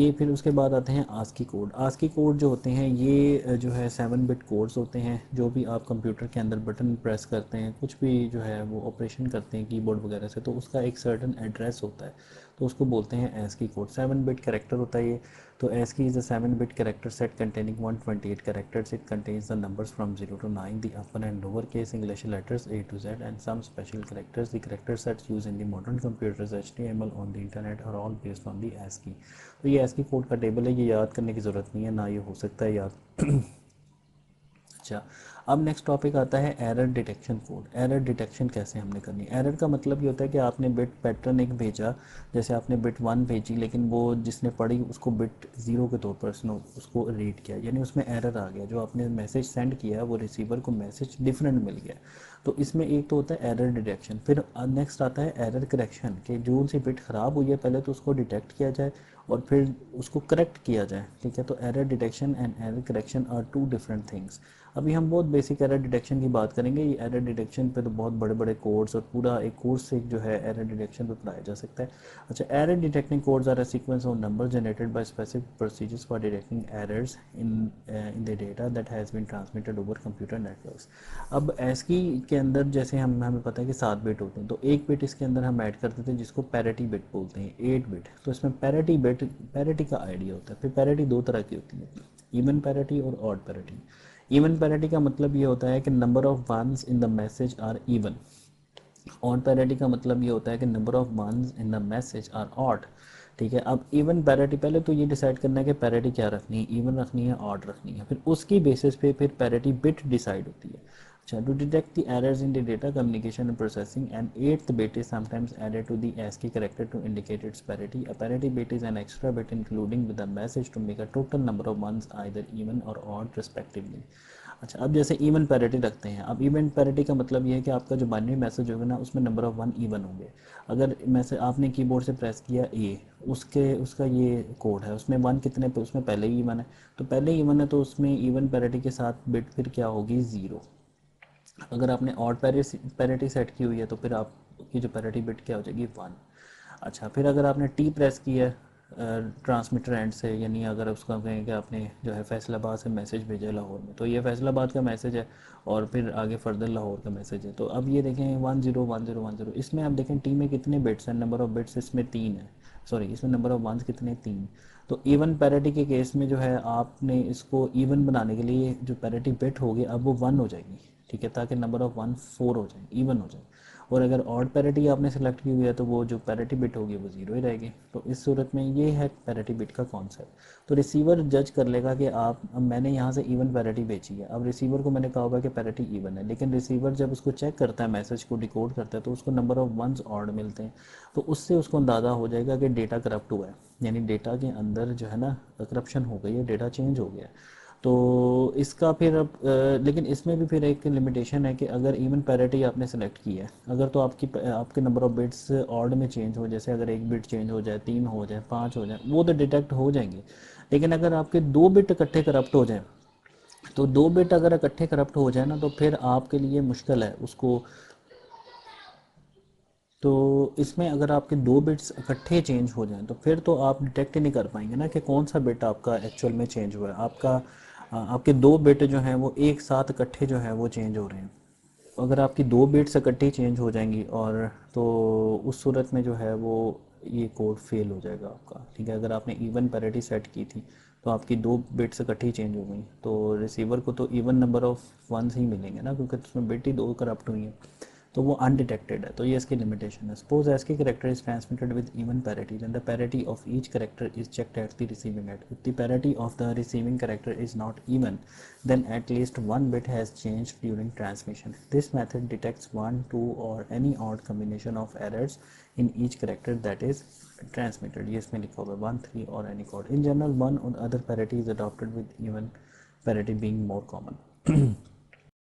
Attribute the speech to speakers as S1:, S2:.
S1: ये फिर उसके बाद आते हैं आस्की कोड। आस्की कोड जो होते हैं ये जो है 7 बिट कोड्स होते हैं। जो भी आप कंप्यूटर के अंदर बटन प्रेस करते हैं, कुछ भी जो है वो ऑपरेशन करते हैं कीबोर्ड वगैरह से, तो उसका एक सर्टन एड्रेस होता है, तो उसको बोलते हैं ASCII कोड। 7 बिट कैरेक्टर होता है ये। तो ASCII is a 7 bit character set containing 128 characters. It contains the numbers from 0 to 9, the upper and lower case English letters A to Z, and some special characters. The character sets used in the modern computers, HTML on the internet, are all based on the ASCII। तो ये ASCII code का table है, ये याद करने की ज़रूरत नहीं है, ना ये हो सकता है याद। अच्छा, अब नेक्स्ट टॉपिक आता है error detection code. Error detection कैसे हमने करनी है। एरर का मतलब ये होता है कि आपने बिट पैटर्न एक भेजा, जैसे आपने बिट 1 भेजी, लेकिन वो जिसने पढ़ी उसको बिट 0 के तौर पर उसको रीड किया, यानी उसमें एरर आ गया। जो आपने मैसेज सेंड किया वो रिसीवर को मैसेज डिफरेंट मिल गया। तो इसमें एक तो होता है एरर डिटेक्शन। फिर नेक्स्ट आता है एरर करेक्शन, कि जो सी बिट ख़राब हुई है पहले तो उसको डिटेक्ट किया जाए और फिर उसको करेक्ट किया जाए। ठीक है, तो error detection and error correction are two different things. अभी हम बहुत बेसिक एरर डिटेक्शन की बात करेंगे। ये एरर डिटेक्शन पे तो बहुत बड़े बड़े कोड्स और पूरा एक कोर्स से जो है एरर डिटेक्शन पे पढ़ाया जा सकता है। अच्छा, error detecting codes are a sequence of number generated by specific procedures for detecting errors in the data that has been transmitted over computer networks. अब एस्की के अंदर जैसे हमें पता है कि 7 बिट होते हैं, तो एक बिट इसके अंदर हम ऐड करते थे जिसको पैरिटी बिट बोलते हैं, 8 बिट। तो इसमें पैरिटी का आइडिया होता है। फिर पैरिटी दो तरह की होती है, इवन पैरिटी और ऑड पैरिटी। इवन पैरिटी का मतलब ये होता है कि number of ones in the message are even. Odd parity का मतलब ये होता है कि number of ones in the message are odd. ठीक है, अब इवन पैरिटी, पहले तो ये डिसाइड करना है कि पैरिटी क्या रखनी है, इवन रखनी है, ऑड रखनी है, फिर उसकी बेसिस पे फिर पैरिटी बिट डिसाइड होती है। अच्छा, to detect the errors in the data communication and processing, and eighth bit is sometimes added to the ASCII character to indicate its parity. A parity bit is an extra bit including with the message to make a total number of ones either even or odd respectively। अच्छा, अब जैसे even parity रखते हैं। अब even parity का मतलब ये है कि आपका जो बाइनरी मैसेज होगा ना उसमें नंबर ऑफ 1 इवन होंगे। अगर मैसेज आपने कीबोर्ड से प्रेस किया ए, उसका ये कोड है, उसमें 1 कितने पे, उसमें पहले ही इवन है, तो पहले ही इवन है तो उसमें इवन पैरिटी के साथ बिट फिर क्या होगी, 0। अगर आपने ऑड पैरिटी सेट की हुई है तो फिर आपकी जो पैरिटी बिट क्या हो जाएगी, 1। अच्छा, फिर अगर आपने टी प्रेस किया है ट्रांसमीटर एंड से, यानी अगर उसका कहें कि आपने जो है फैसलाबाद से मैसेज भेजा लाहौर में, तो ये फैसलाबाद का मैसेज है और फिर आगे फर्दर लाहौर का मैसेज है। तो अब ये देखें 101010, इसमें आप देखें टी में कितने बिट्स हैं, नंबर ऑफ बिट्स इसमें 3 है, सॉरी इसमें नंबर ऑफ वंस कितने, 3। तो इवन पैरिटी के केस में जो है आपने इसको इवन बनाने के लिए जो पैरिटी बिट होगी अब वो 1 हो जाएगी। ठीक है, ताकि नंबर ऑफ 1 4 हो जाए, इवन हो जाए। और अगर ऑड पैरिटी आपने सेलेक्ट की हुई है तो वो जो पैरिटी बिट होगी वो 0 ही रहेगी। तो इस सूरत में ये है पैरिटी बिट का कॉन्सेप्ट। तो रिसीवर जज कर लेगा कि अब मैंने यहाँ से इवन पैरिटी बेची है, अब रिसीवर को मैंने कहा होगा कि पैरिटी इवन है, लेकिन रिसीवर जब उसको चेक करता है, मैसेज को डिकोड करता है, तो उसको नंबर ऑफ वंस ऑड मिलते हैं। तो उससे उसको अंदाज़ा हो जाएगा कि डेटा करप्ट हुआ है, यानी डेटा के अंदर जो है ना करप्शन हो गई है, डेटा चेंज हो गया है। तो इसका फिर अब लेकिन इसमें भी फिर एक लिमिटेशन है कि अगर इवन पैरिटी आपने सेलेक्ट की है, अगर तो आपके नंबर ऑफ बिट्स ऑड में चेंज हो, जैसे अगर एक बिट चेंज हो जाए, 3 हो जाए, 5 हो जाए, वो तो डिटेक्ट हो जाएंगे। लेकिन अगर आपके 2 बिट इकट्ठे करप्ट हो जाए, तो 2 बिट अगर इकट्ठे करप्ट हो जाए ना, तो फिर आपके लिए मुश्किल है उसको। तो इसमें अगर आपके 2 बिट्स इकट्ठे चेंज हो जाएं तो फिर तो आप डिटेक्ट ही नहीं कर पाएंगे ना कि कौन सा बिट आपका एक्चुअल में चेंज हुआ है। आपके 2 बिट जो हैं वो एक साथ इकट्ठे जो है वो चेंज हो रहे हैं। अगर आपकी 2 बिट्स इकट्ठी चेंज हो जाएंगी और तो उस सूरत में जो है वो ये कोड फेल हो जाएगा आपका। ठीक है, अगर आपने इवन पैरिटी सेट की थी तो आपकी 2 बिट्स इकट्ठी चेंज हो गई, तो रिसीवर को तो इवन नंबर ऑफ वंस ही मिलेंगे ना, क्योंकि उसमें बिट ही 2 करप्ट हुई हैं, तो वो अनडिटेक्टेड है। तो ये इसकी लिमिटेशन है। Suppose ASCII character is transmitted with even parity, then the parity of each character is checked at the receiving end. If the parity of the receiving character is not even, then at least one bit has changed during transmission. This method detects one, two, or any odd combination of errors in each character that is transmitted. ये इसमें लिखा हुआ है 1, 3 or any code. In general, one or other parity is adopted with even parity being more common.